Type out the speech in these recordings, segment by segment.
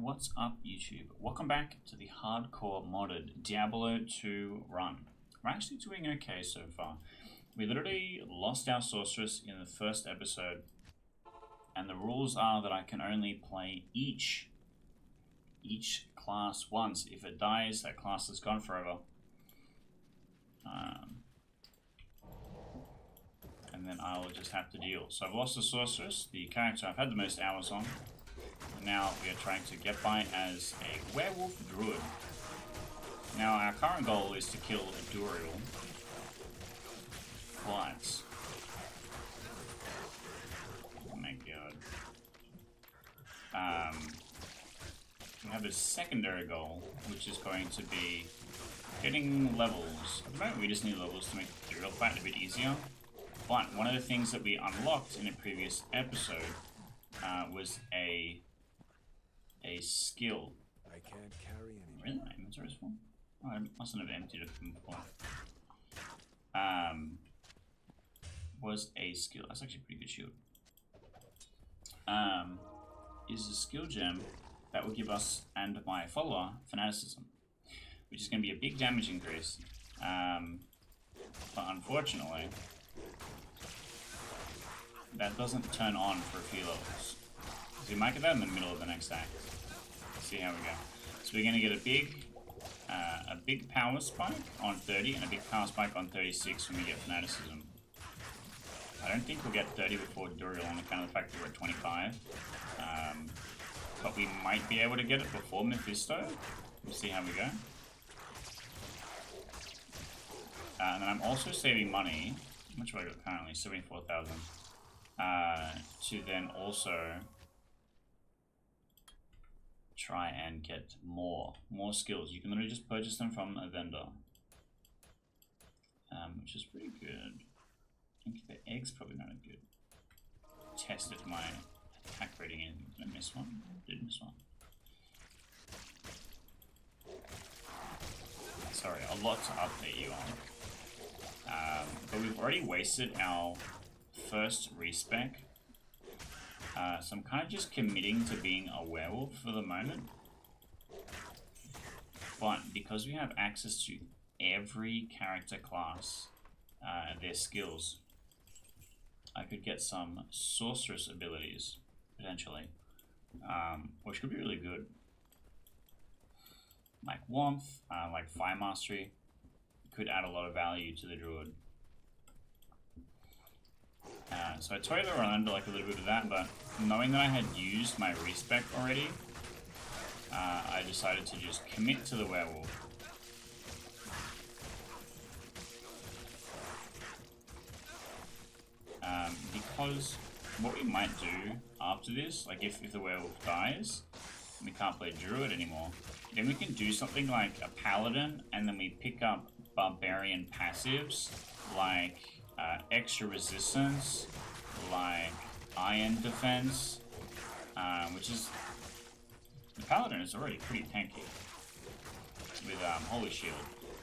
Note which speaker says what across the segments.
Speaker 1: What's up YouTube? Welcome back to the hardcore modded Diablo 2 run. We're actually doing okay so far. We literally lost our sorceress in the first episode, and the rules are that I can only play each class once. If it dies, that class is gone forever. And then I'll just have to deal. So I've lost the sorceress, the character I've had the most hours on. And now we are trying to get by as a werewolf druid. Now our current goal is to kill a Duriel. But oh my god. We have a secondary goal, which is going to be getting levels. At the moment we just need levels to make the Duriel fight a bit easier. But one of the things that we unlocked in a previous episode was a skill.
Speaker 2: I can't carry any.
Speaker 1: Really? My inventory is full? Oh, I mustn't have emptied it from before. Was a skill. That's actually a pretty good shield. Is a skill gem that will give us and my follower fanaticism, which is going to be a big damage increase. But unfortunately, that doesn't turn on for a few levels. So we might get that in the middle of the next act. Let's see how we go. So we're going to get a big power spike on 30 and a big power spike on 36 when we get fanaticism. I don't think we'll get 30 before Duriel on account of the fact that we're at 25. But we might be able to get it before Mephisto. We'll see how we go. And then I'm also saving money. How much have I got currently? 74,000. To then also try and get more skills. You can literally just purchase them from a vendor, which is pretty good. I think the egg's probably not a good test if my attack rating is. Did I miss one? Did miss one. Sorry, a lot to update you on. But we've already wasted our first respec. So I'm kind of just committing to being a werewolf for the moment. But because we have access to every character class, their skills, I could get some sorceress abilities, potentially, which could be really good. Like warmth, like fire mastery, could add a lot of value to the druid. So I toyed around like a little bit of that, but knowing that I had used my respec already, I decided to just commit to the werewolf. Because what we might do after this, like if the werewolf dies, and we can't play druid anymore, then we can do something like a paladin, and then we pick up barbarian passives, like extra resistance, like iron defense, which is, the paladin is already pretty tanky with holy shield,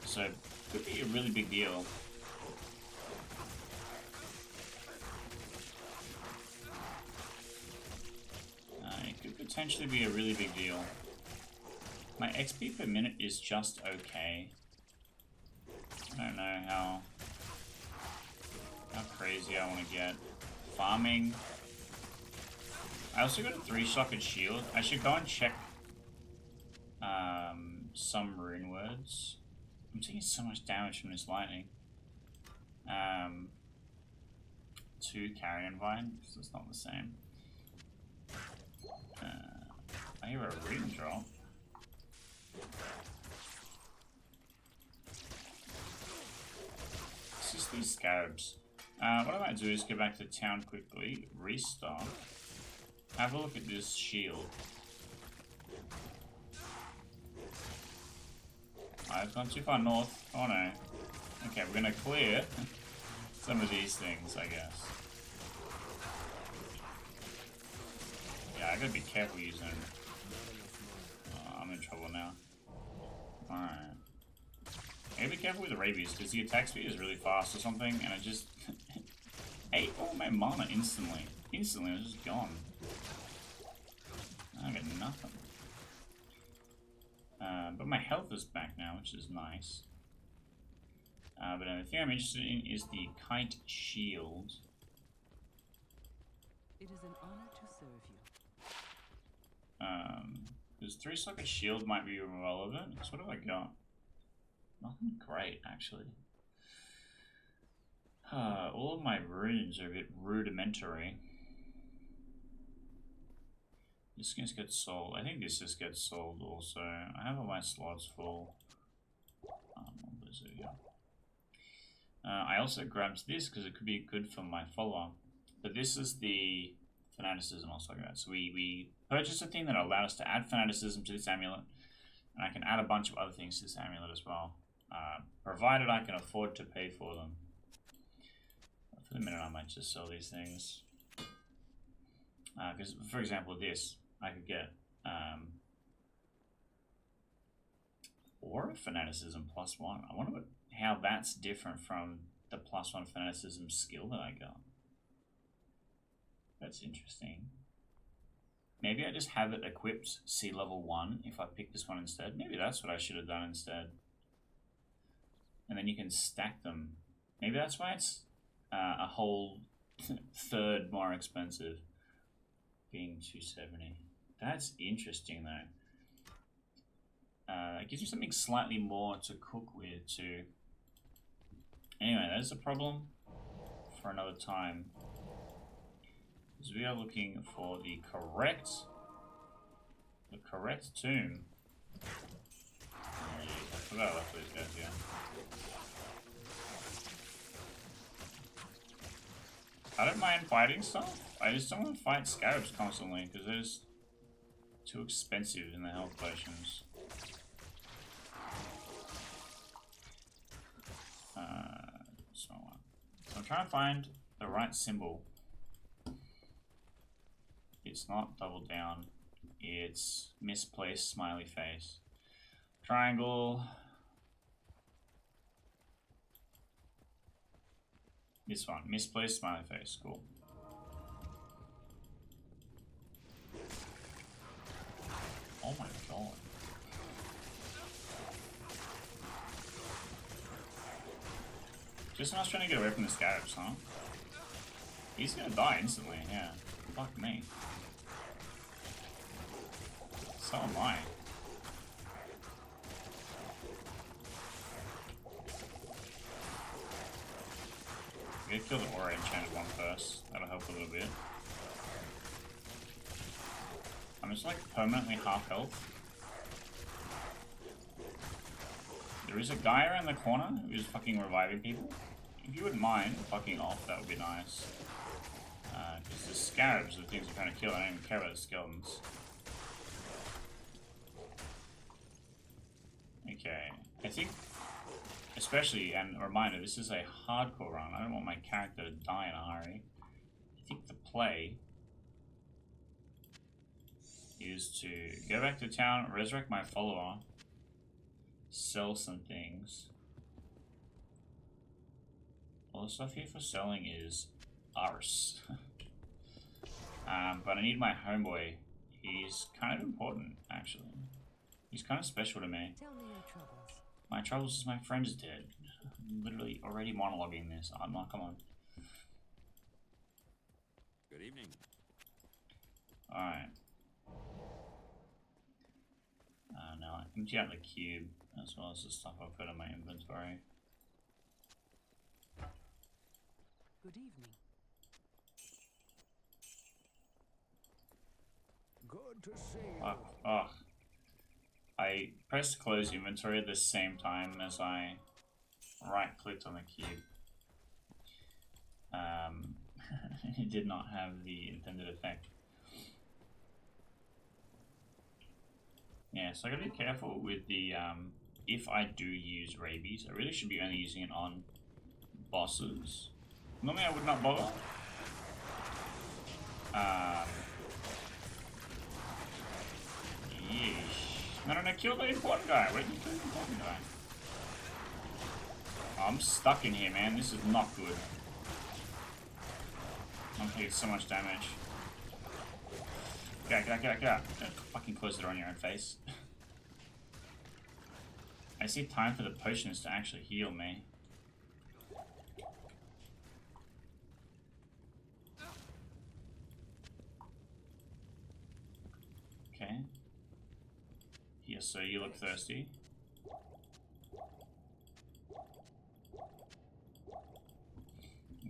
Speaker 1: so it could be a really big deal. It could potentially be a really big deal. My XP per minute is just okay. I don't know how crazy I want to get. Farming. I also got a 3-socket shield. I should go and check some rune words. I'm taking so much damage from this lightning. 2 carrion vine, because it's not the same. I hear a rune drop. It's just these scarabs. What I might do is go back to town quickly, restock, have a look at this shield. I've gone too far north. Oh no. Okay, we're gonna clear some of these things, I guess. Yeah, I gotta be careful using them. Oh, I'm in trouble now. Alright. I gotta be careful with the rabies, because the attack speed is really fast or something, and it just ate all my mana instantly. Instantly, it was just gone. I got nothing. But my health is back now, which is nice. But the thing I'm interested in is the kite shield.
Speaker 2: It is an honor to serve you.
Speaker 1: Because 3-socket shield might be relevant. So what have I got? Nothing great, actually. All of my runes are a bit rudimentary. This just gets sold. I think this just gets sold also. I have all my slots full. I also grabbed this because it could be good for my follower. But this is the fanaticism I was talking about. So we purchased a thing that allowed us to add fanaticism to this amulet. And I can add a bunch of other things to this amulet as well. Provided I can afford to pay for them. But for the minute I might just sell these things. Because, for example, this, I could get Aura Fanaticism +1. I wonder how that's different from the +1 Fanaticism skill that I got. That's interesting. Maybe I just have it equipped C level 1 if I pick this one instead. Maybe that's what I should have done instead. And then you can stack them. Maybe that's why it's a whole third more expensive. Being 270. That's interesting though. It gives me something slightly more to cook with too. Anyway, that's a problem for another time. Because we are looking for the correct tomb. Oh, yeah, I forgot about these guys here. I don't mind fighting stuff. I just don't want to fight scarabs constantly because they're just too expensive in the health potions. So I'm trying to find the right symbol. It's not double down. It's misplaced smiley face. Triangle. This one, misplaced smiley face. Cool. Oh my god. Just when I was trying to get away from the scarabs, huh? He's gonna die instantly, yeah. Fuck me. So am I. I'm gonna kill the aura enchanted one first. That'll help a little bit. I'm just like permanently half health. There is a guy around the corner who's fucking reviving people. If you wouldn't mind fucking off, that would be nice. Because the scarabs are the things I'm trying to kill. I don't even care about the skeletons. Okay, I think, especially, and a reminder, this is a hardcore run. I don't want my character to die in a hurry. I think the play is to go back to town, resurrect my follower, sell some things. All the stuff here for selling is arse. But I need my homeboy. He's kind of important, actually. He's kind of special to me.
Speaker 2: Tell me your troubles.
Speaker 1: My troubles is my friend is dead. I'm literally already monologuing this. I'm not, come on.
Speaker 3: Good evening.
Speaker 1: Alright. Now I empty out the cube as well as the stuff I've got in my inventory.
Speaker 2: Good evening.
Speaker 4: Good to see you.
Speaker 1: Oh. I pressed close inventory at the same time as I right-clicked on the cube. It did not have the intended effect. Yeah, so I gotta be careful with the, if I do use rabies, I really should be only using it on bosses. Normally I would not bother. Yeesh. No, kill the important guy. Where did you kill the important guy? Oh, I'm stuck in here, man. This is not good. I'm taking so much damage. Get out. Don't fucking close the door on your own face. I see time for the potions to actually heal me. Okay. Yes, so you look thirsty.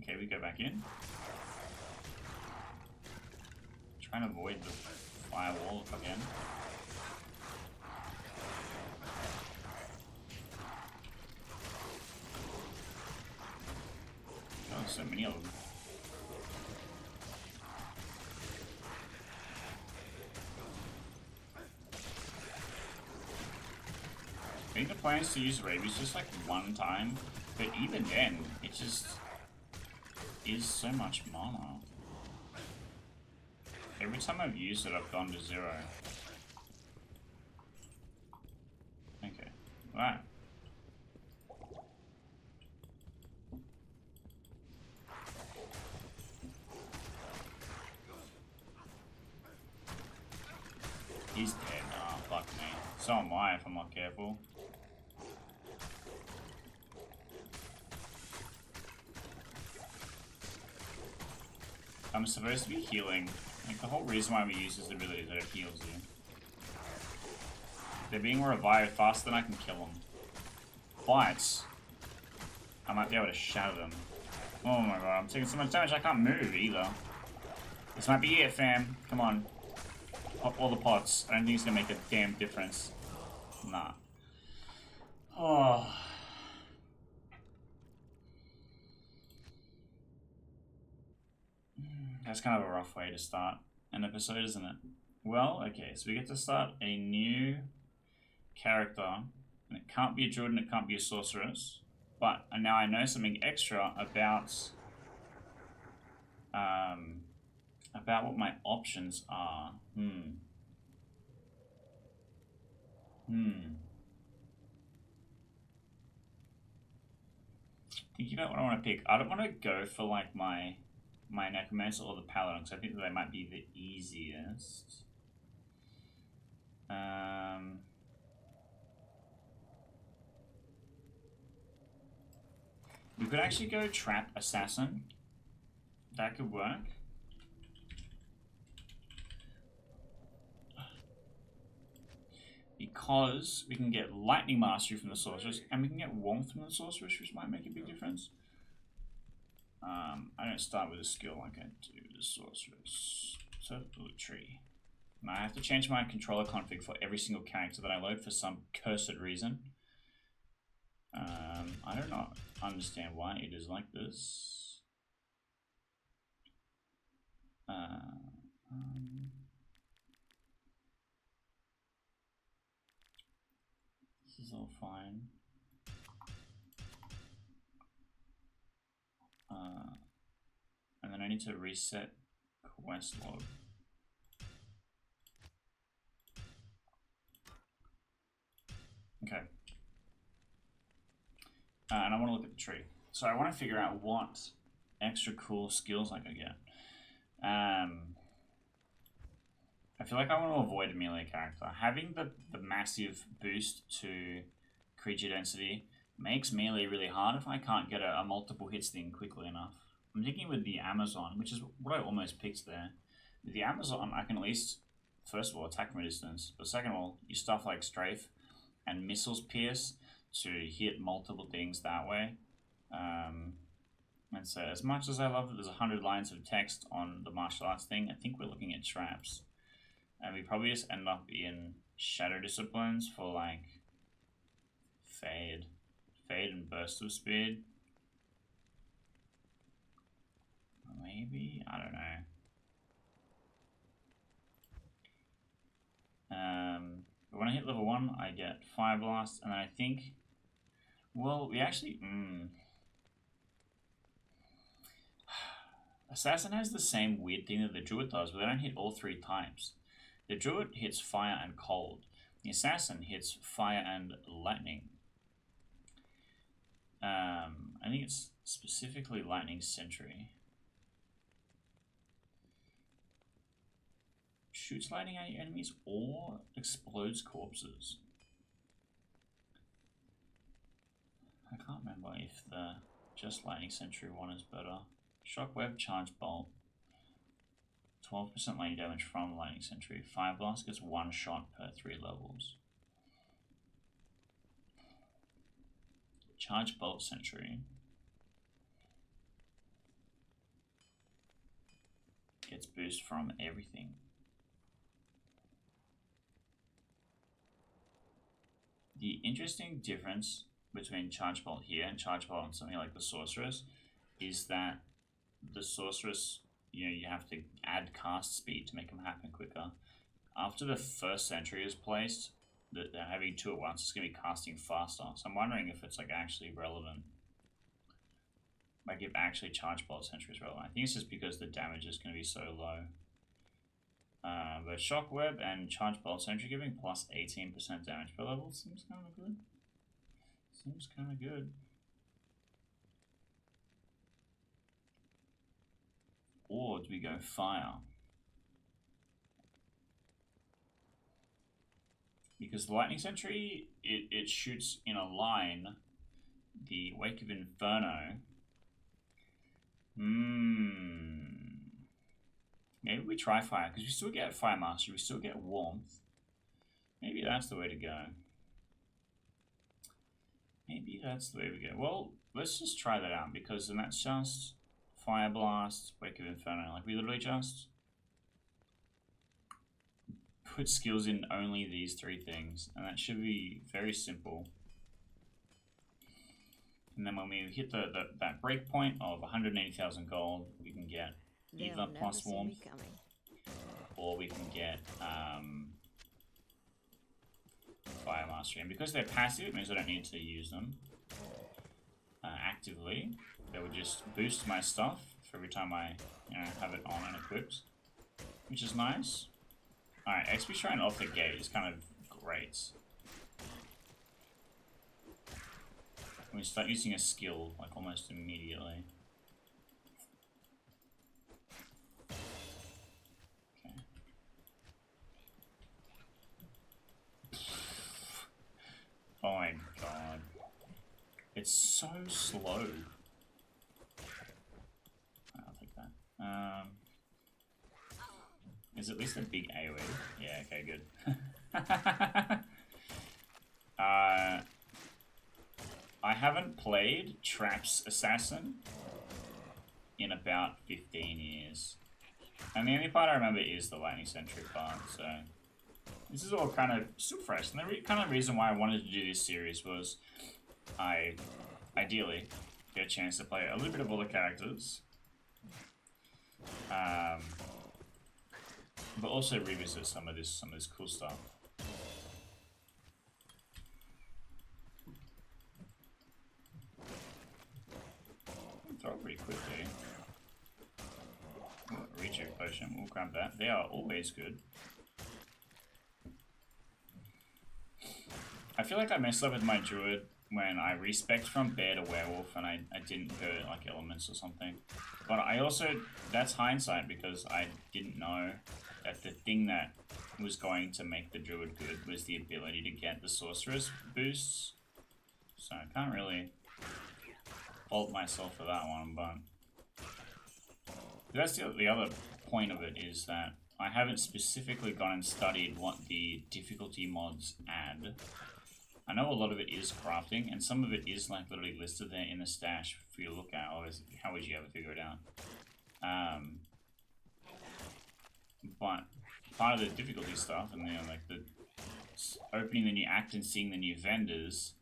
Speaker 1: Okay, we go back in. Trying to avoid the firewall if I can. Oh, so many of them. I think the plan is to use rabies just like one time, but even then, it just is so much mana. Every time I've used it, I've gone to 0. Okay, right. He's dead. Ah, oh, fuck me. So am I if I'm not careful. I'm supposed to be healing. Like, the whole reason why we use this ability is that it heals you. They're being revived faster than I can kill them. But I might be able to shatter them. Oh my god, I'm taking so much damage I can't move either. This might be it, fam. Come on. Pop all the pots. I don't think it's gonna make a damn difference. Nah. Oh. That's kind of a rough way to start an episode, isn't it? Well, okay, so we get to start a new character, and it can't be a druid and it can't be a sorceress, but now I know something extra about what my options are. Thinking about what I want to pick. I don't want to go for like my necromancer or the paladin, because I think that they might be the easiest. We could actually go trap assassin. That could work. Because we can get lightning mastery from the sorceress, and we can get warmth from the sorceress, which might make a big difference. I don't start with a skill like I do with the sorceress. So, a tree. Now I have to change my controller config for every single character that I load for some cursed reason. I do not understand why it is like this. This is all fine. And then I need to reset quest log. Okay. And I want to look at the tree. So I want to figure out what extra cool skills I could get. I feel like I want to avoid a melee character. Having the massive boost to creature density makes melee really hard if I can't get a multiple hits thing quickly enough. I'm thinking with the Amazon, which is what I almost picked there. With the Amazon, I can at least, first of all, attack from a distance, but second of all, use stuff like Strafe and Missiles Pierce to hit multiple things that way. And so, as much as I love that there's 100 lines of text on the martial arts thing, I think we're looking at traps. And we probably just end up in Shadow Disciplines for like Fade and Burst of Speed. Maybe? I don't know. But when I hit level 1, I get Fire Blast, and I think, well, we actually, Assassin has the same weird thing that the Druid does, but they don't hit all 3 times. The Druid hits fire and cold. The Assassin hits fire and lightning. I think it's specifically Lightning Sentry. Shoots lightning at your enemies or explodes corpses. I can't remember if the just Lightning Sentry one is better. Shockwave, Charge Bolt. 12% lightning damage from Lightning Sentry. Fire Blast gets 1 shot per 3 levels. Charge Bolt Sentry gets boost from everything. The interesting difference between Charge Bolt here and Charge Bolt on something like the Sorceress is that the Sorceress, you know, you have to add cast speed to make them happen quicker. After the first sentry is placed, they're having 2 at once, it's going to be casting faster. So I'm wondering if it's like actually relevant. Like if actually Charge Bolt Sentry is relevant. I think it's just because the damage is going to be so low. But Shockweb and Charge Bolt Sentry giving plus 18% damage per level seems kind of good. Seems kind of good. Or do we go Fire? Because the Lightning Sentry, it shoots in a line. The Wake of Inferno. Maybe we try Fire, because we still get Fire Mastery, we still get Warmth. Maybe that's the way to go. Maybe that's the way we go. Well, let's just try that out, because then that's just Fire Blast, Wake of Inferno. Like, we literally just put skills in only these 3 things, and that should be very simple. And then when we hit that break point of 180,000 gold, we can get either plus Warmth, or we can get Fire Mastery. And because they're passive, it means I don't need to use them actively. They would just boost my stuff for every time I have it on and equipped, which is nice. Alright, XP Shrine off the gate is kind of great. We start using a skill like almost immediately. Okay. Oh my god. It's so slow. I'll take that. Is at least a big AoE? Yeah, okay, good. I haven't played Traps Assassin in about 15 years. And the only part I remember is the Lightning Sentry part, so this is all kind of still fresh. And the kind of reason why I wanted to do this series was I ideally get a chance to play a little bit of all the characters. But also revisit some of this cool stuff. Throw it pretty quickly. Reject potion, we'll grab that. They are always good. I feel like I messed up with my druid when I respec'd from bear to werewolf and I didn't go like elements or something. But I also, that's hindsight because I didn't know that the thing that was going to make the druid good was the ability to get the sorceress boosts. So I can't really fault myself for that one, but that's the other point of it is that I haven't specifically gone and studied what the difficulty mods add. I know a lot of it is crafting, and some of it is like literally listed there in the stash for you to look at. Otherwise, how would you ever figure it out? But part of the difficulty stuff, and like the opening the new act and seeing the new vendors,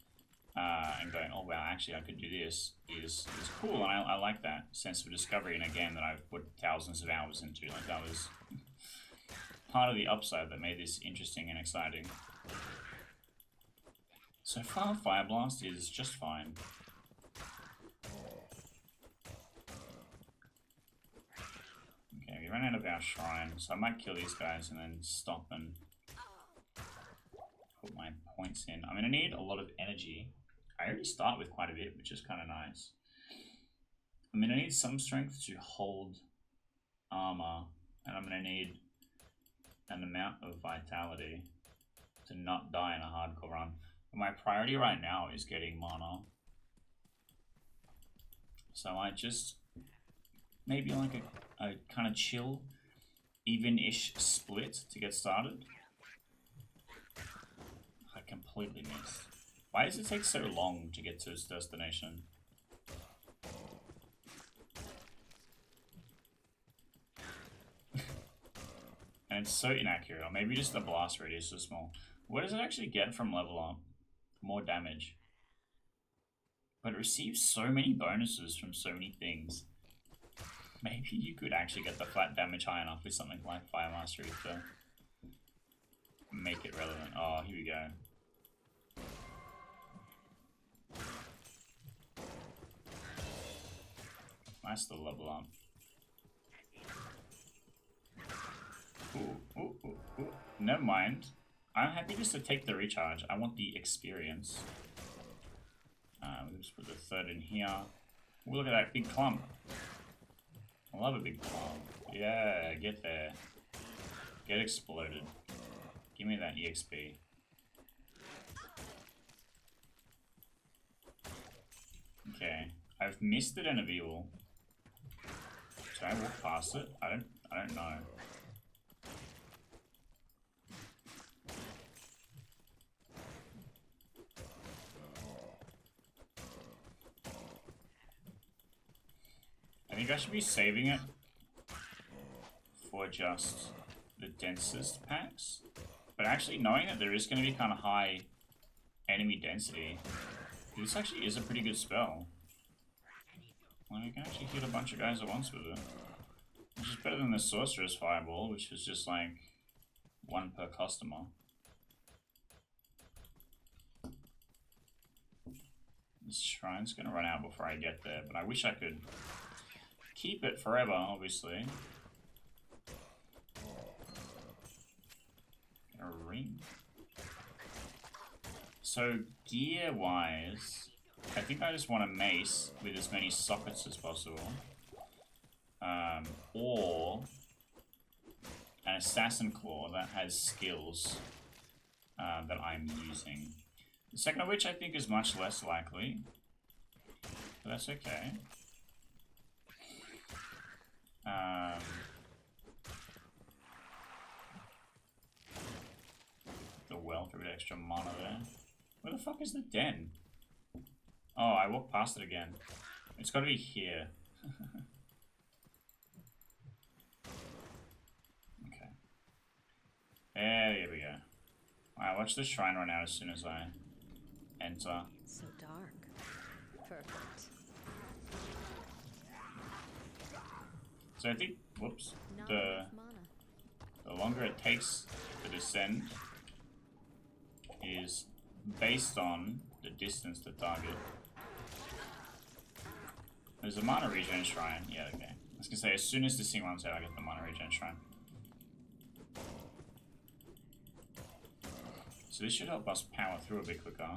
Speaker 1: and going, oh wow, actually I could do this, is cool, and I like that sense of discovery in a game that I've put thousands of hours into. Like that was part of the upside that made this interesting and exciting. So far, Fire Blast is just fine. Okay, we ran out of our shrine, so I might kill these guys and then stop and put my points in. I'm gonna need a lot of energy. I already start with quite a bit, which is kind of nice. I'm gonna need some strength to hold armor, and I'm gonna need an amount of vitality to not die in a hardcore run. But my priority right now is getting mana. So I just maybe like a kind of chill, even-ish split to get started. I completely missed. Why does it take so long to get to its destination? And it's so inaccurate, or maybe just the blast radius is small. What does it actually get from level up? More damage. But it receives so many bonuses from so many things. Maybe you could actually get the flat damage high enough with something like Fire Mastery to make it relevant. Oh, here we go. Nice to level up. Ooh, ooh, ooh, ooh. Never mind. I'm happy just to take the recharge. I want the experience. We'll just put the third in here. Ooh, look at that big clump. I love a big clump. Yeah, get there. Get exploded. Give me that EXP. Okay. I've missed it in a Evil. Should I walk past it? I don't know. I think I should be saving it for just the densest packs. But actually knowing that there is going to be kind of high enemy density, this actually is a pretty good spell. Well, you can actually hit a bunch of guys at once with it. Which is better than the Sorcerer's Fireball, which is just like one per customer. This shrine's going to run out before I get there, but I wish I could keep it forever, obviously. A ring. So, gear-wise, I think I just want a mace with as many sockets as possible. Or an Assassin Claw that has skills that I'm using. The second of which I think is much less likely. But that's okay. The well for a bit extra mana there. Where the fuck is the den? Oh, I walked past it again. It's gotta be here. Okay. There we go. Alright, watch the shrine run out as soon as I enter.
Speaker 3: So dark. Perfect.
Speaker 1: So I think, whoops,
Speaker 3: Not
Speaker 1: the
Speaker 3: enough mana.
Speaker 1: longer it takes to descend is based on the distance to target. There's a mana regen shrine. Yeah, okay. I was gonna say, as soon as this thing runs out, I get the mana regen shrine. So this should help us power through a bit quicker.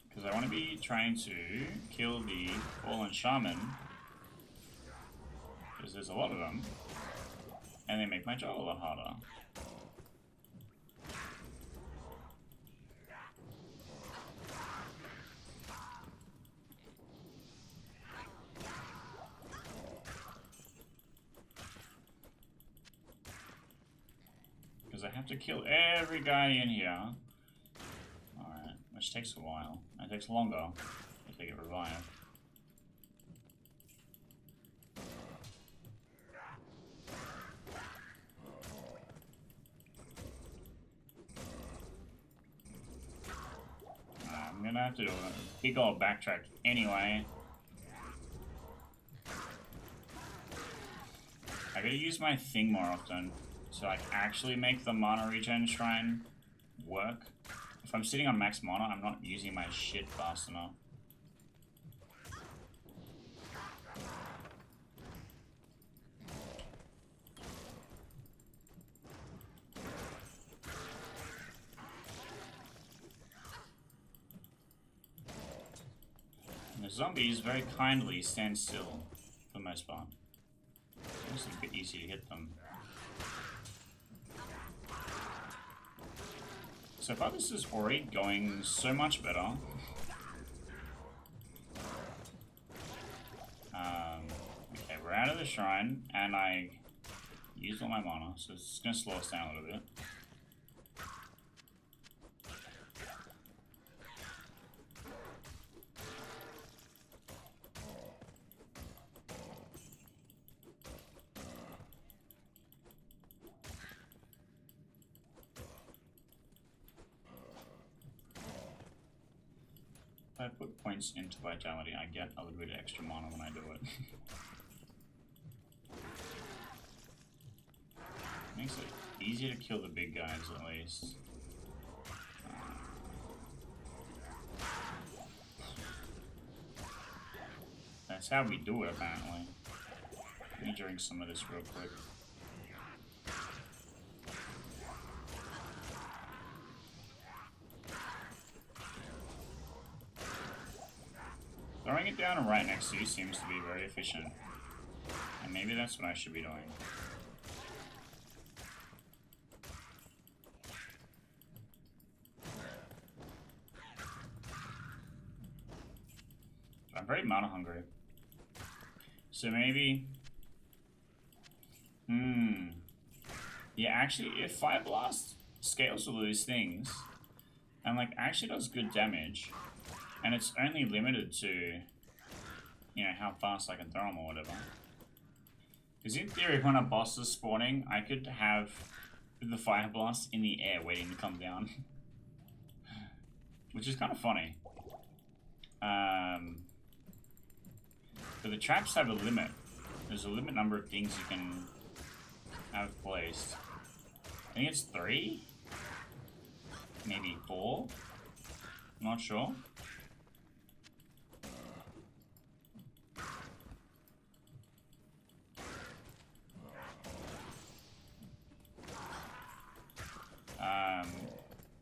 Speaker 1: Because I want to be trying to kill the Fallen Shaman. Because there's a lot of them. And they make my job a lot harder. Because I have to kill every guy in here. Alright, which takes a while. It takes longer if they get revived. I'm gonna have to do a big old backtrack anyway. I gotta use my thing more often to like actually make the mana regen shrine work. If I'm sitting on max mana, I'm not using my shit fast enough. And the zombies very kindly stand still for the most part. It's a bit easy to hit them. So far this is already going so much better. Okay, we're out of the shrine, and I used all my mana, so it's going to slow us down a little bit. If I put points into vitality, I get a little bit of extra mana when I do it. Makes it easier to kill the big guys at least. That's how we do it apparently. Let me drink some of this real quick. Throwing it down right next to you seems to be very efficient. And maybe that's what I should be doing. I'm very mana hungry. So maybe... Yeah, actually, if Fire Blast scales all these things, and like actually does good damage, and it's only limited to, you know, how fast I can throw them or whatever. Because in theory, when a boss is spawning, I could have the Fire Blast in the air waiting to come down. Which is kind of funny. But the traps have a limit. There's a limit number of things you can have placed. I think it's 3? Maybe 4? I'm not sure.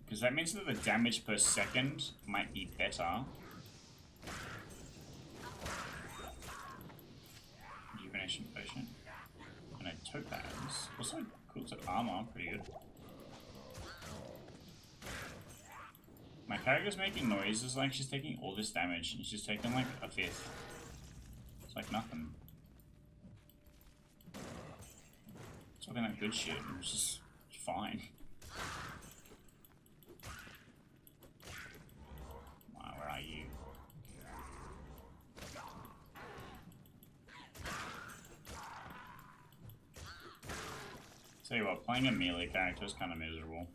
Speaker 1: Because that means that the damage per second might be better. Rejuvenation potion. And a topaz. Also cool to armor, pretty good. My character's making noises like she's taking all this damage and she's taking like a fifth. It's like nothing. Talking that good shit, and it's just fine. Wow, where are you? Tell you what, playing a melee character is kind of miserable.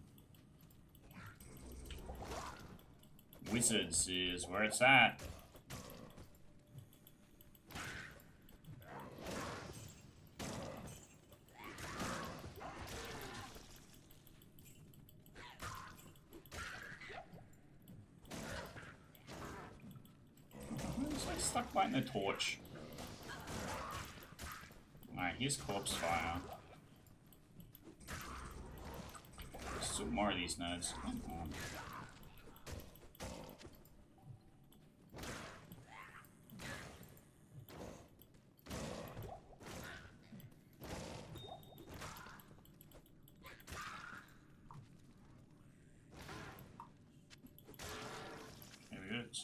Speaker 1: Wizards is where it's at. It's like stuck biting the torch. Alright, here's corpse fire. There's still more of these nerds. Come on.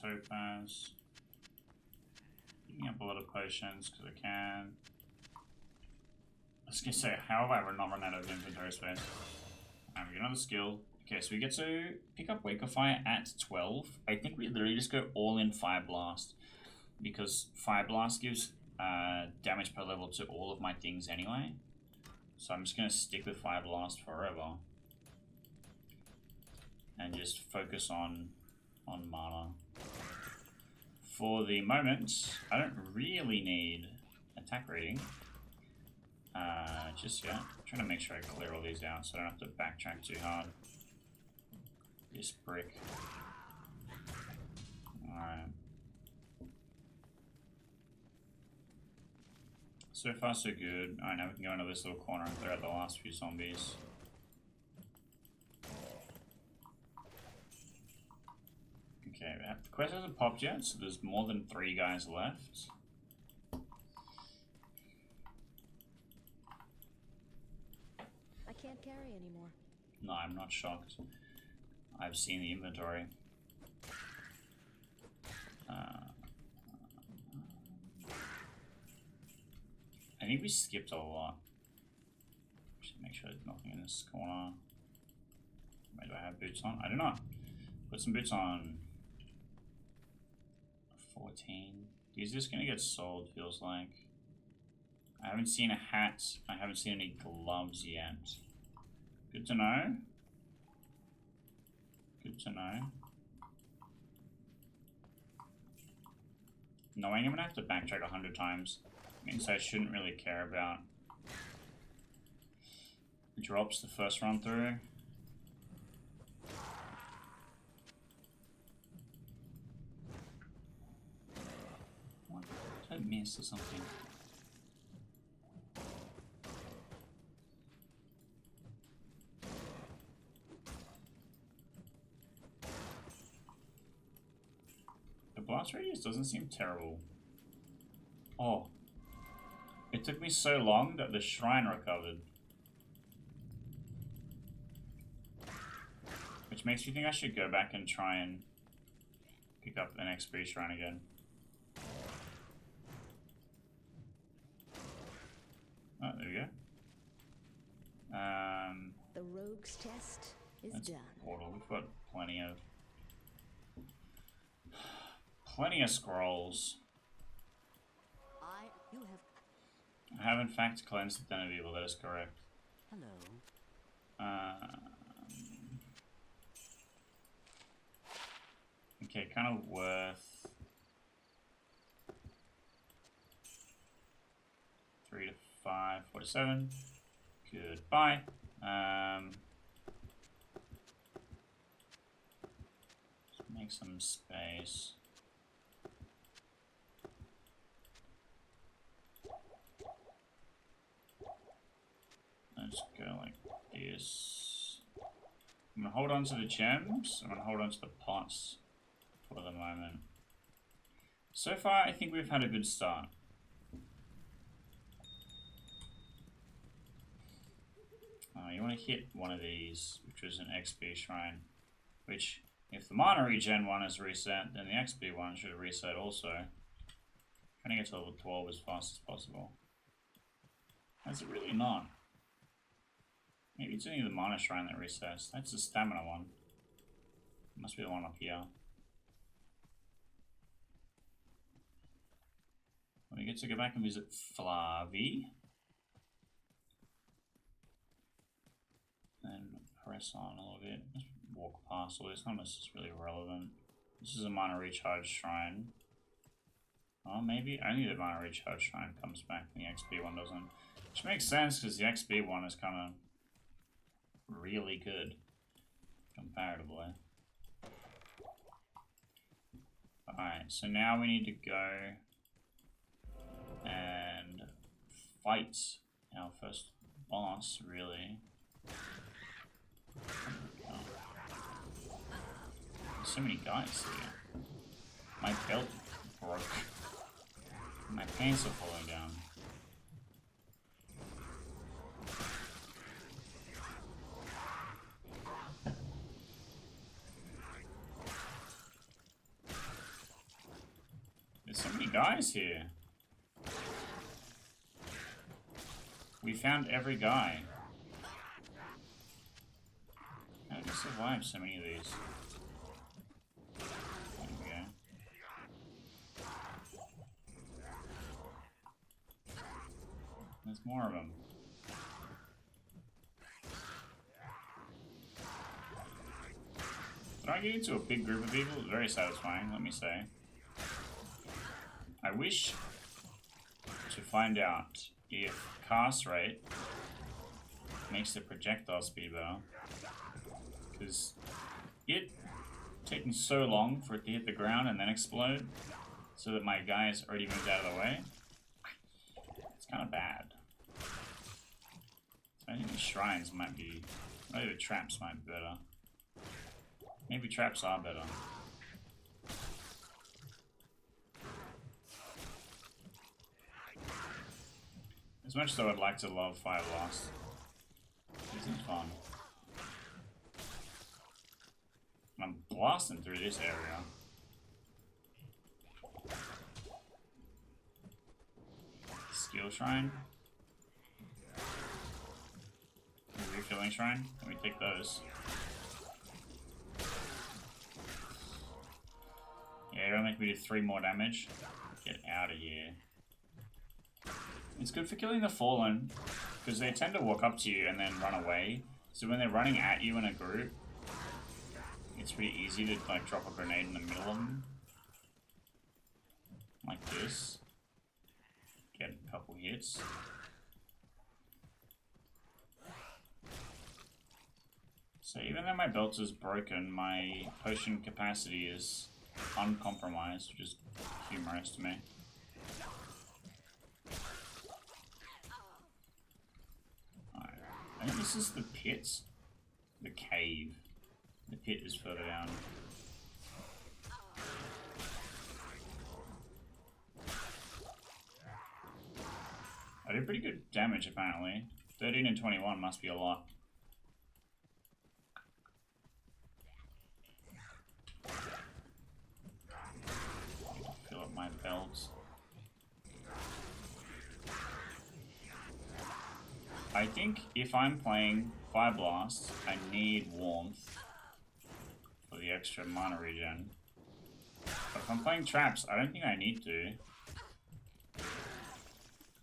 Speaker 1: Topaz. Picking up a lot of potions because I can. I was gonna say, how have I not run out of inventory space? We get another skill. Okay, so we get to pick up Wake of Fire at 12. I think we literally just go all in Fire Blast because Fire Blast gives damage per level to all of my things anyway. So I'm just gonna stick with Fire Blast forever and just focus on mana. For the moment, I don't really need attack rating just yet. I'm trying to make sure I clear all these out so I don't have to backtrack too hard. This brick. Alright. So far so good. Alright, now we can go into this little corner and clear out the last few zombies. Okay, the quest hasn't popped yet, so there's more than 3 guys left.
Speaker 3: I can't carry anymore.
Speaker 1: No, I'm not shocked. I've seen the inventory. I think we skipped a lot. Just make sure there's nothing in this corner. Wait, do I have boots on? I do not. Put some boots on. 14. These are just gonna get sold, feels like. I haven't seen a hat. I haven't seen any gloves yet. Good to know. Good to know. Knowing I'm gonna have to backtrack 100 times means I shouldn't really care about drops the first run through. What? Did I miss or something? The blast radius doesn't seem terrible. Oh. It took me so long that the shrine recovered. Which makes me think I should go back and try and pick up an XP shrine again. Oh, there we go.
Speaker 3: The rogue's test is
Speaker 1: That's
Speaker 3: done.
Speaker 1: portal. We've got plenty of scrolls. I have in fact cleansed the Den of Evil, that is correct.
Speaker 2: Hello.
Speaker 1: Okay, kind of worth 3 to 5, 4 to 7. Goodbye. Just make some space. Let's go like this. I'm gonna hold on to the gems. I'm gonna hold on to the pots for the moment. So far, I think we've had a good start. You want to hit one of these, which was an XP shrine. Which, if the mana regen one is reset, then the XP one should reset also. Trying to get to level 12 as fast as possible. Is it really not? Maybe it's only the mana shrine that resets. That's the stamina one. Must be the one up here. We get to go back and visit Flavi. Then press on a little bit. Just walk past all this. None of this is really relevant. This is a mana recharge shrine. Oh, maybe only the mana recharge shrine comes back and the XP one doesn't. Which makes sense because the XP one is kind of really good comparatively. Alright, so now we need to go and fight our first boss, really. There's so many guys here. My belt broke. My pants are falling down. There's so many guys here. We found every guy. How did we survive so many of these? There we go. There's more of them. But I get into a big group of people, it's very satisfying, let me say. I wish to find out if cast rate makes the projectile speed better. Because it taking so long for it to hit the ground and then explode, so that my guy's already moved out of the way, it's kind of bad. So I think the shrines might be, maybe the traps might be better. Maybe traps are better. As much as I would like to love Fire Blast, it isn't fun. blasting through this area. Skill shrine. Refilling shrine. Let me take those. Yeah, it'll make me do 3 more damage. Get out of here. It's good for killing the fallen, because they tend to walk up to you and then run away. So when they're running at you in a group, it's pretty easy to like drop a grenade in the middle of them. Like this. Get a couple hits. So even though my belt is broken, my potion capacity is uncompromised, which is humorous to me. Alright. I think this is the pit. The cave. The pit is further down. I did pretty good damage apparently. 13 and 21 must be a lot. Fill up my belt. I think if I'm playing Fire Blast, I need warmth for the extra mana regen. But if I'm playing traps, I don't think I need to.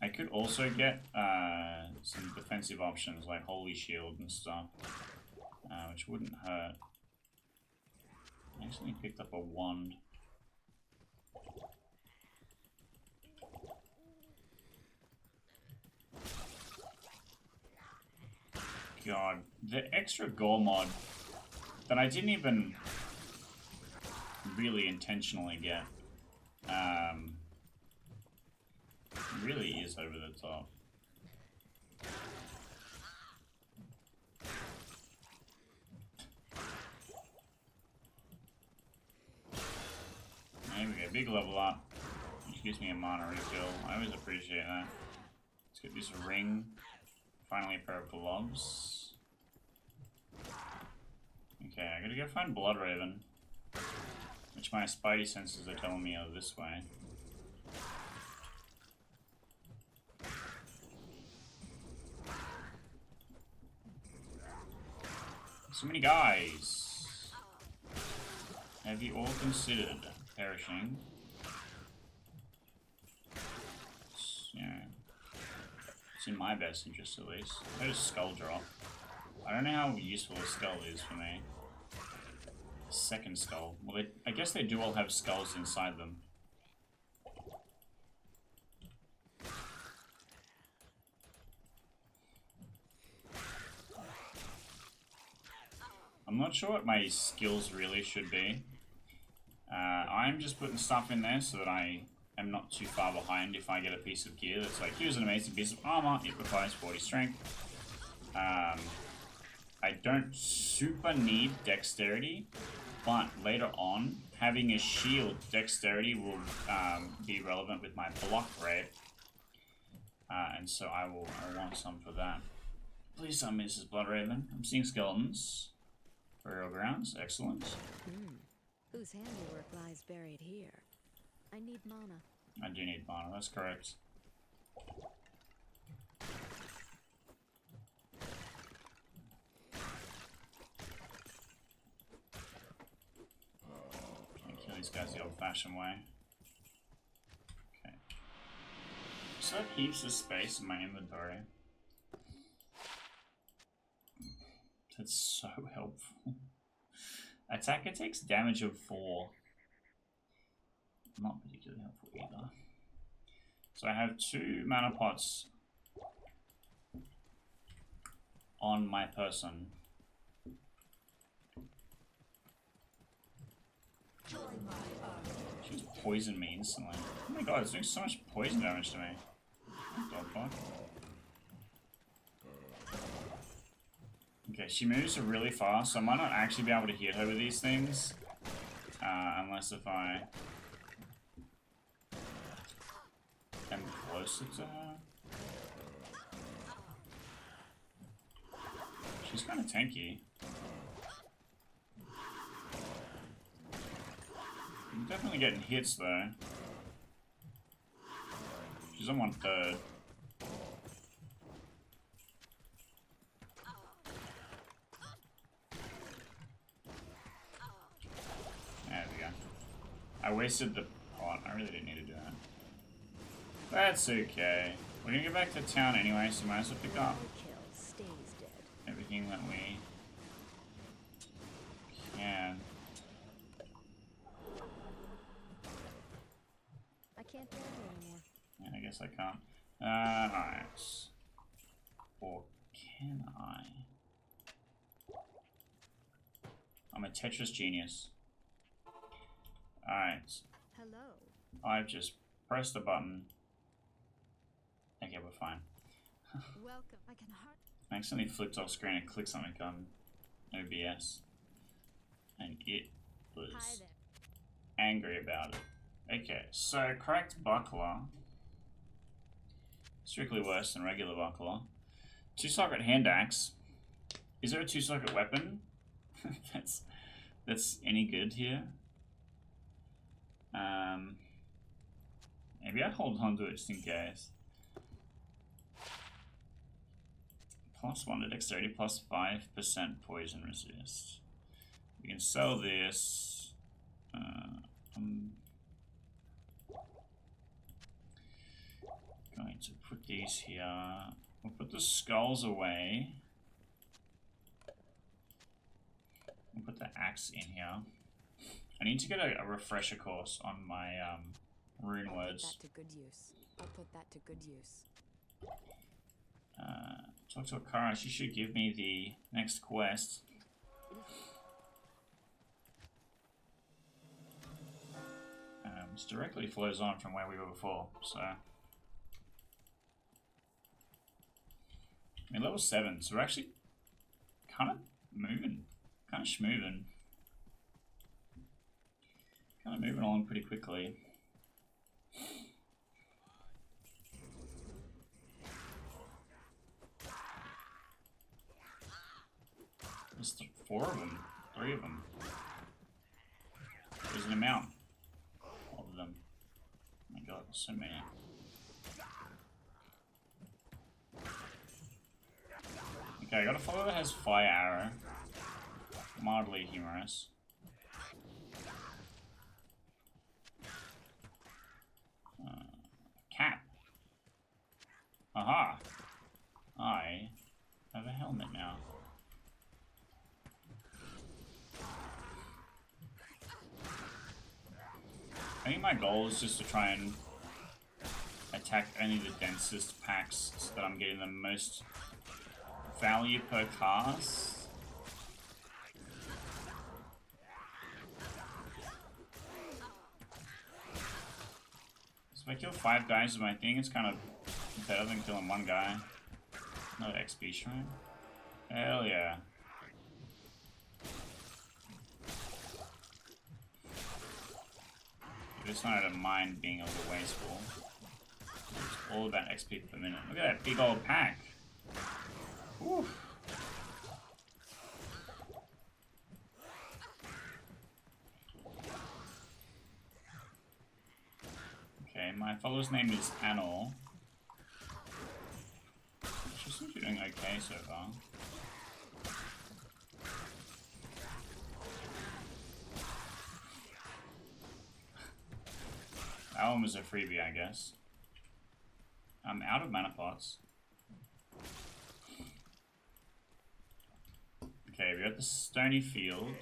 Speaker 1: I could also get some defensive options like Holy Shield and stuff, which wouldn't hurt. I actually picked up a wand. God, the extra gore mod that I didn't even really intentionally get really is over the top. There we go, big level up, which gives me a mana refill. I always appreciate that. Let's get this ring. Finally a pair of gloves. Okay, I gotta go find Bloodraven, which my spidey senses are telling me are this way. So many guys. Have you all considered perishing? It's in my best interest at least. I got a skull drop. I don't know how useful a skull is for me. Second skull. Well, I guess they do all have skulls inside them. I'm not sure what my skills really should be. I'm just putting stuff in there so that I am not too far behind if I get a piece of gear that's like, here's an amazing piece of armor, it requires 40 strength. I don't super need dexterity, but later on, having a shield dexterity will be relevant with my block rate. And so I want some for that. Please tell me this is Bloodraven. I'm seeing skeletons. Burial grounds, excellent.
Speaker 3: Whose handiwork lies buried here? I need mana.
Speaker 1: I do need mana, that's correct. Can't kill these guys the old-fashioned way. Okay. So that heaps of space in my inventory. That's so helpful. Attacker takes damage of 4. Not particularly helpful either. So I have 2 mana pots on my person. She's poisoned me instantly. Oh my god, it's doing so much poison damage to me. What the fuck? Okay, she moves really fast, so I might not actually be able to hit her with these things. Unless if I am closer to her. She's kind of tanky. definitely getting hits though. She's on 1/3. There we go. I wasted the pot. I really didn't need to do that. That's okay. We're gonna get back to town anyway, so might as well pick up
Speaker 3: Kill stays dead.
Speaker 1: everything that we can.
Speaker 3: I can't do it anymore.
Speaker 1: Yeah, I guess I can't. Alright. Or can I? I'm a Tetris genius. Alright.
Speaker 3: Hello.
Speaker 1: I've just pressed the button. Okay, we're fine.
Speaker 3: Welcome. I can hardly.
Speaker 1: I accidentally flipped off screen and clicked something on OBS. And it
Speaker 3: Hi
Speaker 1: was
Speaker 3: there.
Speaker 1: angry about it. Okay, so cracked buckler. Strictly worse than regular buckler. 2-socket hand axe. Is there a 2-socket weapon? that's any good here? Maybe I'd hold on to it just in case. +1 to dexterity, +5% poison resist. We can sell this. I'm going to put these here. We'll put the skulls away. We'll put the axe in here. I need to get a refresher course on my rune
Speaker 3: I'll
Speaker 1: words.
Speaker 3: put that to good use. I'll put that to good use.
Speaker 1: Talk to Akara. She should give me the next quest. This directly flows on from where we were before, so. I mean, level 7, so we're actually kind of moving, kind of schmoving. Kind of moving along pretty quickly. There's 4 of them, 3 of them. There's an amount of them. Oh my god, there's so many. Okay, I got a follower that has fire arrow. Mildly humorous. Cap. Aha! I have a helmet now. I think my goal is just to try and attack only the densest packs so that I'm getting the most value per cast. So if I kill 5 guys with my thing, it's kind of better than killing 1 guy. Another XP shrine. Hell yeah. It's not out of mind being a little wasteful. It's all about XP per minute. Look at that big old pack. Whew. Okay, my follower's name is Anor. She seems to be doing okay so far. That one was a freebie, I guess. I'm out of mana pots. Okay, we're at the stony field.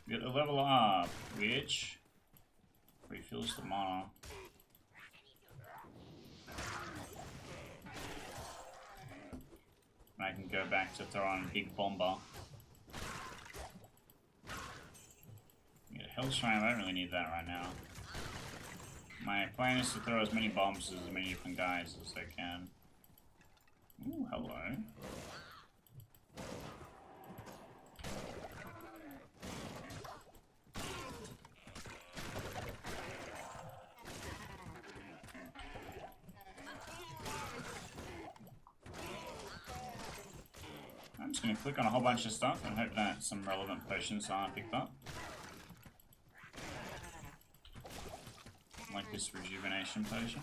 Speaker 1: We got the level up, which refills the mana. And I can go back to throw on Big Bomber. Hell Shrine, I don't really need that right now. My plan is to throw as many bombs as many different guys as I can. Ooh, hello. gonna click on a whole bunch of stuff and hope that some relevant potions are picked up. Like this rejuvenation potion.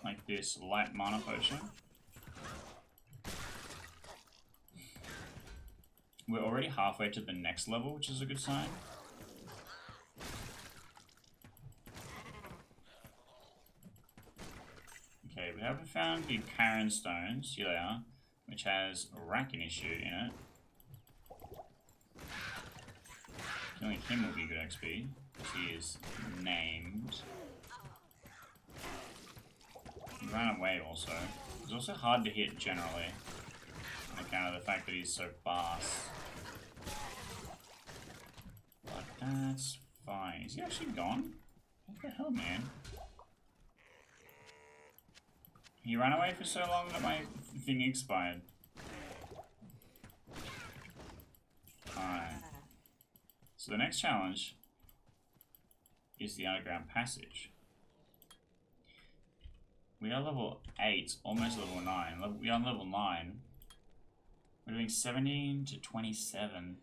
Speaker 1: Like this light mana potion. We're already halfway to the next level, which is a good sign. Okay, we haven't found the Karen Stones. Here they are, which has a racking issue in it. Killing him will be good XP, because he is named. He ran away also. He's also hard to hit generally, on account of the fact that he's so fast. But that's fine. Is he actually gone? What the hell, man? He ran away for so long that my thing expired. Alright. So the next challenge is the underground passage. We are level 8, almost level 9. We are level 9. We're doing 17 to 27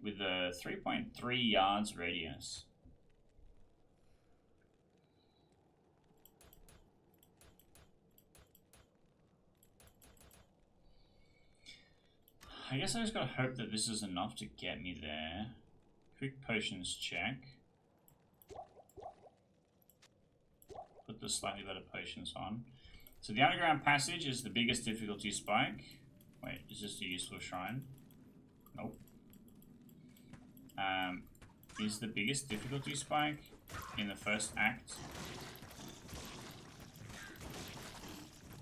Speaker 1: with a 3.3 yards radius. I guess I just gotta hope that this is enough to get me there. Quick potions check. Put the slightly better potions on. So the underground passage is the biggest difficulty spike. Wait, is this a useful shrine? Nope. Is the biggest difficulty spike in the first act.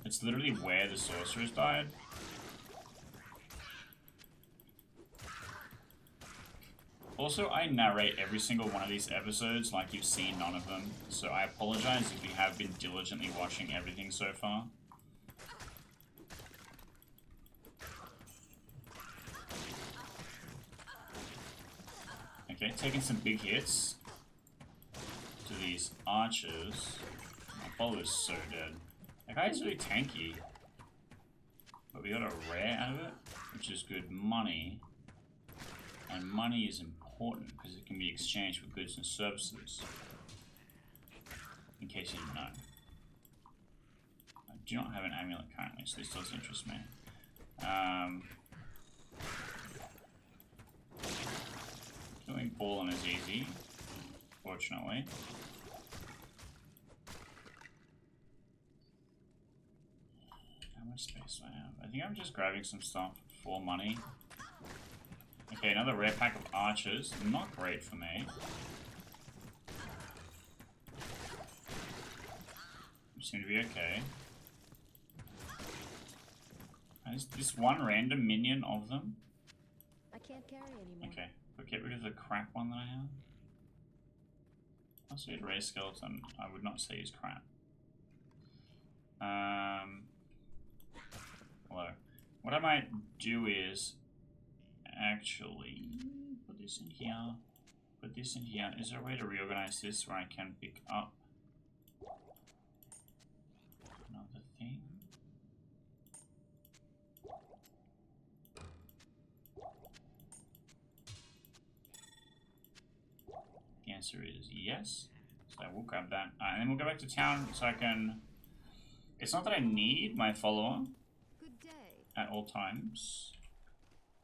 Speaker 1: It's literally where the sorcerers died. Also, I narrate every single one of these episodes like you've seen none of them, so I apologize if you have been diligently watching everything so far. Okay, taking some big hits to these archers. My follower's so dead. That guy's really tanky. But we got a rare out of it, which is good money. And money is important because it can be exchanged for goods and services. In case you didn't know. I do not have an amulet currently, so this does interest me. Killing Fallen is easy, fortunately. How much space do I have? I think I'm just grabbing some stuff for money. Okay, another rare pack of archers. Not great for me. Seem to be okay. Is this one random minion of them?
Speaker 3: I can't carry anymore.
Speaker 1: Okay, but get rid of the crap one that I have. I'll say a rare skeleton. I would not say he's crap. Hello. What I might do is actually put this in here. Put this in here. Is there a way to reorganize this where I can pick up another thing? The answer is yes. So we'll grab that. And then we'll go back to town so I can... It's not that I need my follower
Speaker 3: Good day.
Speaker 1: at all times.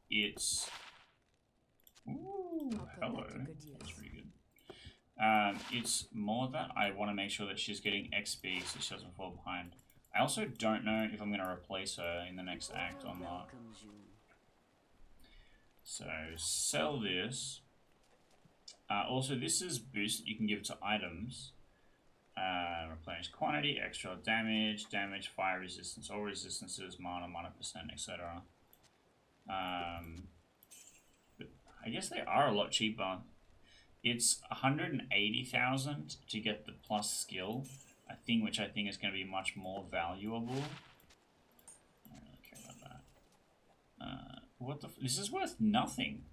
Speaker 1: It's... Ooh, hello. That's pretty good. It's more that I want to make sure that she's getting XP so she doesn't fall behind. I also don't know if I'm going to replace her in the next act or not. So, sell this. Also, this is boost that you can give to items. Replenish quantity, extra damage, fire resistance, all resistances, mana percent, etc. But I guess they are a lot cheaper. It's 180,000 to get the plus skill, a thing which I think is going to be much more valuable. I don't really care about that. What the? This is worth nothing.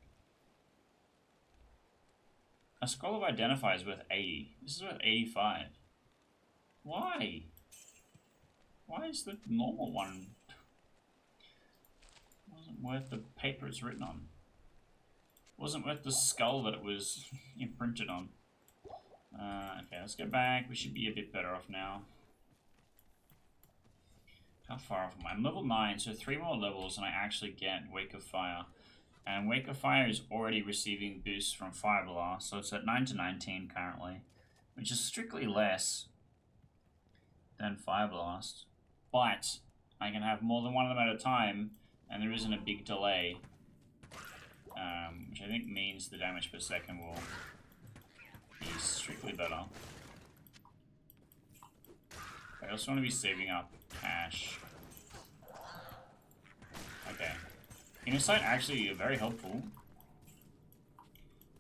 Speaker 1: A scroll of identify is worth 80. This is worth 85. Why? Why is the normal one? Wasn't worth the paper it's written on. Wasn't worth the skull that it was imprinted on. Okay, let's go back. We should be a bit better off now. How far off am I? I'm level 9, so 3 more levels and I actually get Wake of Fire. And Wake of Fire is already receiving boosts from Fire Blast, so it's at 9 to 19 currently, which is strictly less than Fire Blast. But I can have more than one of them at a time, and there isn't a big delay, which I think means the damage per second will be strictly better. I also want to be saving up cash. Okay. Inner sight actually very helpful,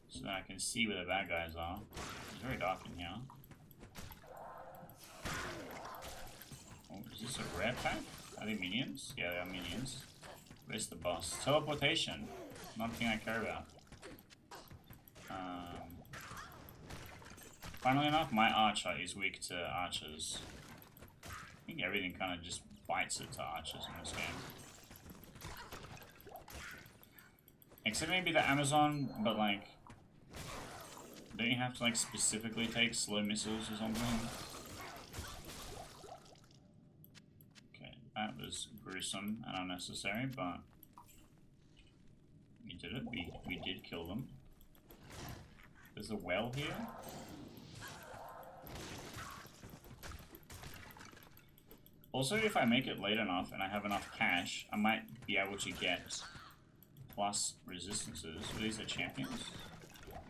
Speaker 1: so that I can see where the bad guys are. It's very dark in here. Oh, is this a rare pack? Are they minions? Yeah, they are minions. Where's the boss? Teleportation. Not a thing I care about. Funnily enough, my archer is weak to archers. I think everything kind of just bites it to archers in this game. Except maybe the Amazon, but like, don't you have to like specifically take slow missiles or something? Okay, that was gruesome and unnecessary, but we did it. We did kill them. There's a well here. Also, if I make it late enough and I have enough cash, I might be able to get plus resistances. Are these the champions?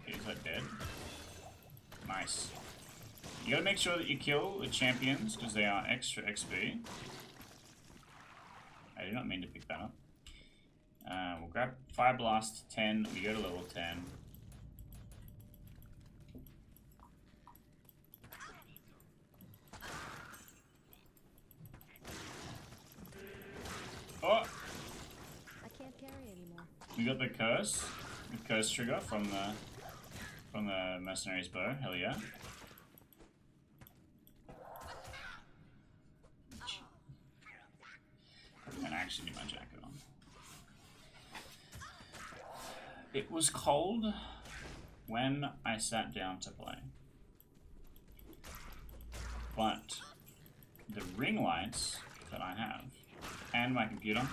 Speaker 1: Okay, is that dead? Nice. You gotta make sure that you kill the champions, because they are extra XP. I did not mean to pick that up. We'll grab Fire Blast 10, we go to level 10. Oh!
Speaker 3: I can't carry anymore.
Speaker 1: We got the curse trigger from the mercenary's bow. Hell yeah! I'm gonna actually need my jacket on. It was cold when I sat down to play, but the ring lights that I have and my computer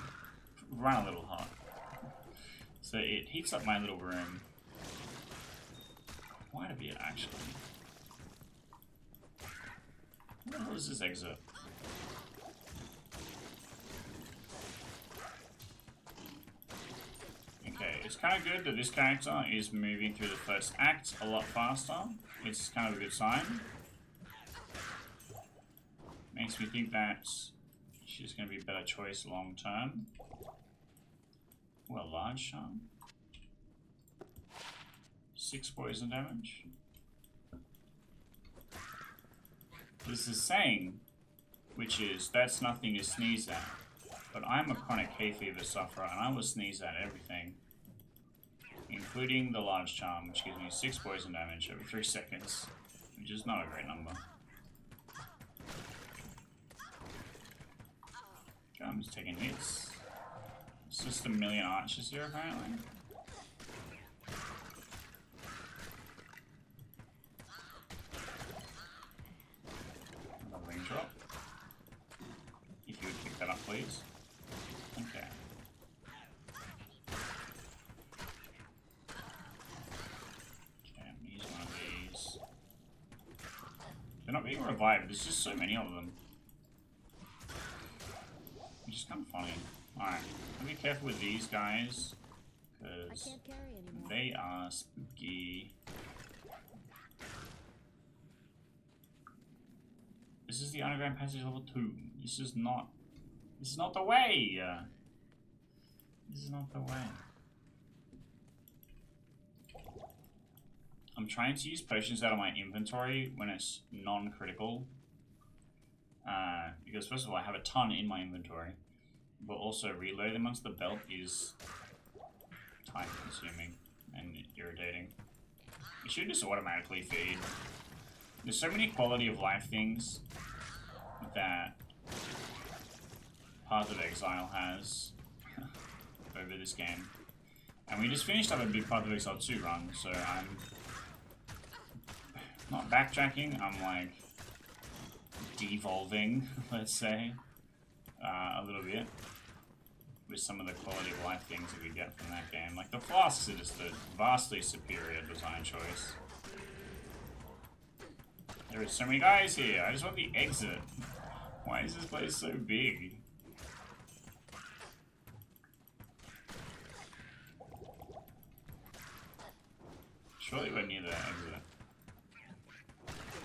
Speaker 1: run a little hot. So it heats up my little room quite a bit, actually. Where the hell is this exit? Okay, it's kind of good that this character is moving through the first act a lot faster. It's kind of a good sign. Makes me think that she's going to be a better choice long term. Well, large charm. 6 poison damage. This is saying, which is, that's nothing to sneeze at. But I'm a chronic hay fever sufferer, and I will sneeze at everything, including the large charm, which gives me 6 poison damage every 3 seconds, which is not a great number. Okay, I'm just taking hits. It's just a million archers here, apparently. Another ring drop. If you would pick that up, please. Okay. Okay, I'm gonna use one of these. They're not being revived, there's just so many of them. Which is kind of funny. Alright, be careful with these guys, because they are spooky. This is the underground passage level 2. This is not the way! This is not the way. I'm trying to use potions out of my inventory when it's non-critical. Because first of all, I have a ton in my inventory. But also, reloading them onto the belt is time consuming and irritating. It should just automatically feed. There's so many quality of life things that Path of Exile has over this game. And we just finished up a big Path of Exile 2 run, so I'm not backtracking, I'm like devolving, let's say, a little bit with some of the quality of life things that we get from that game. Like the flasks are just a vastly superior design choice. There are so many guys here. I just want the exit. Why is this place so big? Surely we're near the exit.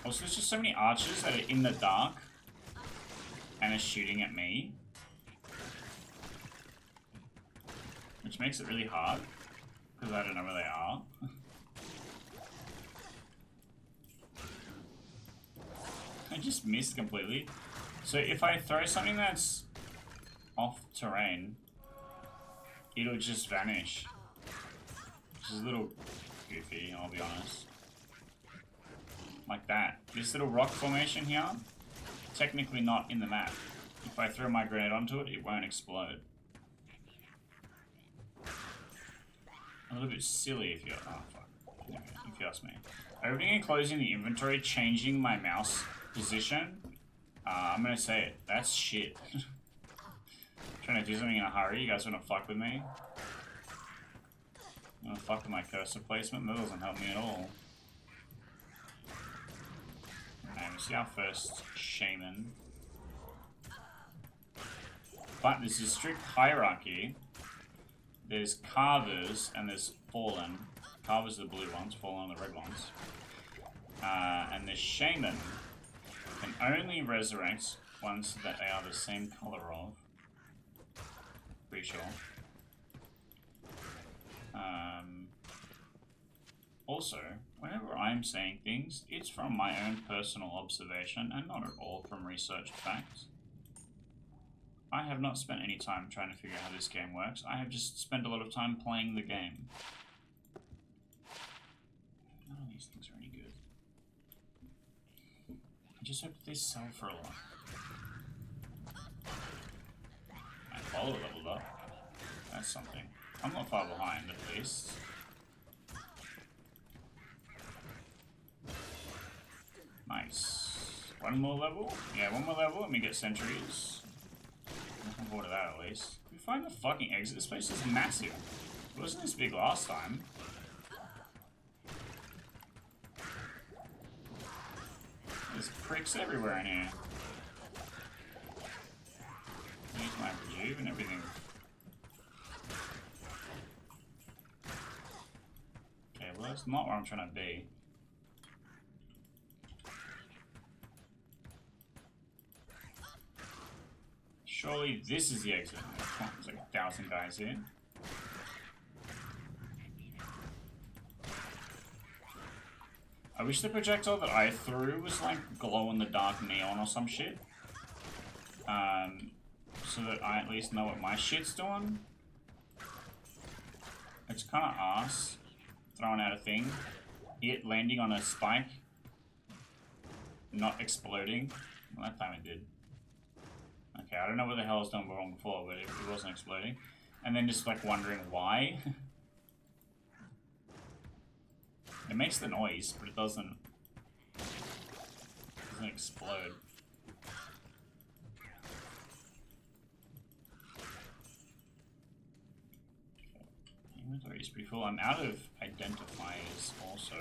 Speaker 1: Also, there's just so many archers that are in the dark and are shooting at me. Which makes it really hard, because I don't know where they are. I just missed completely. So if I throw something that's off terrain, it'll just vanish. Which is a little goofy, I'll be honest. Like that. This little rock formation here, technically not in the map. If I throw my grenade onto it, it won't explode. A little bit silly if you're... oh, fuck. Anyway, if you ask me. Opening and closing the inventory, changing my mouse position. I'm gonna say it. That's shit. Trying to do something in a hurry. You guys wanna fuck with me? You wanna fuck with my cursor placement? That doesn't help me at all. Okay, we see our first shaman. But there's a strict hierarchy. There's carvers and there's fallen. Carvers are the blue ones, fallen are the red ones. And the shaman can only resurrect ones that they are the same color of. Pretty sure. Also, whenever I'm saying things, it's from my own personal observation and not at all from researched facts. I have not spent any time trying to figure out how this game works. I have just spent a lot of time playing the game. None of these things are any good. I just hope they sell for a lot. My follower leveled up. That's something. I'm not far behind, at least. Nice. One more level? Yeah, one more level and we get sentries. I'm looking forward to that at least. We find the fucking exit. This place is massive. It wasn't this big last time. There's pricks everywhere in here. Use my rejuve and everything. Okay, well that's not where I'm trying to be. Surely this is the exit. There's like 1,000 guys here. I wish the projectile that I threw was like glow-in-the-dark neon or some shit. So that I at least know what my shit's doing. It's kind of ass throwing out a thing. It landing on a spike. Not exploding. Well, that time it did. Okay, I don't know what the hell I was doing wrong before, but it wasn't exploding. And then just like wondering why. It makes the noise, but it doesn't explode. Inventory is pretty full. I'm out of identifiers also.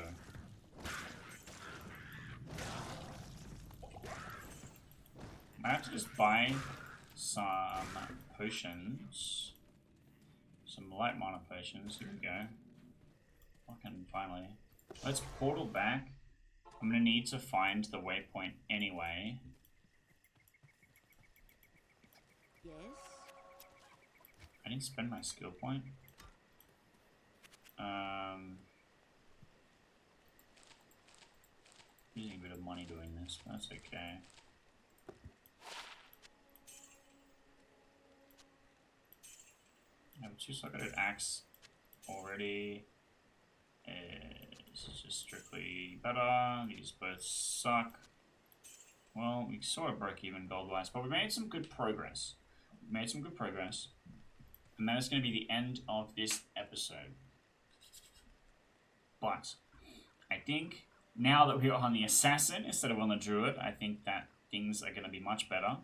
Speaker 1: I have to just buy some potions. Some light mana potions. Here we go. Fucking finally. Let's portal back. I'm gonna need to find the waypoint anyway.
Speaker 3: Yes?
Speaker 1: I didn't spend my skill point. Using a bit of money doing this, but that's okay. I have a 2-socketed axe already. This is just strictly better. These both suck. Well, we sort of broke even gold-wise, but we made some good progress. We made some good progress. And that is going to be the end of this episode. But I think now that we are on the assassin instead of on the druid, I think that things are going to be much better.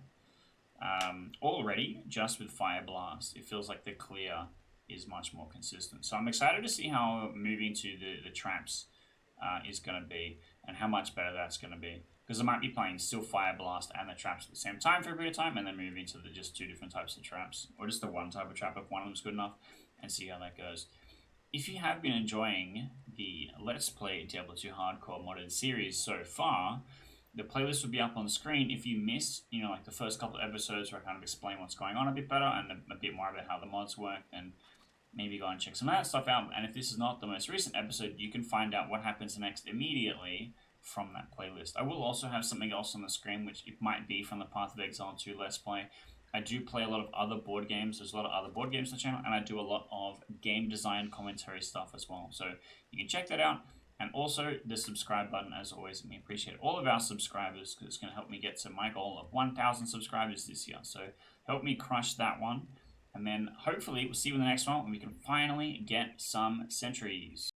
Speaker 1: Already, just with Fire Blast, it feels like the clear is much more consistent. So I'm excited to see how moving to the traps is going to be, and how much better that's going to be. Because I might be playing still Fire Blast and the traps at the same time for a bit of time, and then moving to the just two different types of traps, or just the one type of trap if one of them's good enough, and see how that goes. If you have been enjoying the Let's Play Diablo 2 Hardcore Modded series so far, the playlist will be up on the screen. If you missed, like the first couple of episodes where I kind of explain what's going on a bit better and a bit more about how the mods work, then maybe go and check some of that stuff out. And if this is not the most recent episode, you can find out what happens next immediately from that playlist. I will also have something else on the screen, which it might be from the Path of Exile 2 Let's Play. I do play a lot of other board games. There's a lot of other board games on the channel, and I do a lot of game design commentary stuff as well. So you can check that out. And also the subscribe button, as always, and we appreciate all of our subscribers because it's going to help me get to my goal of 1,000 subscribers this year. So help me crush that one. And then hopefully we'll see you in the next one when we can finally get some sentries.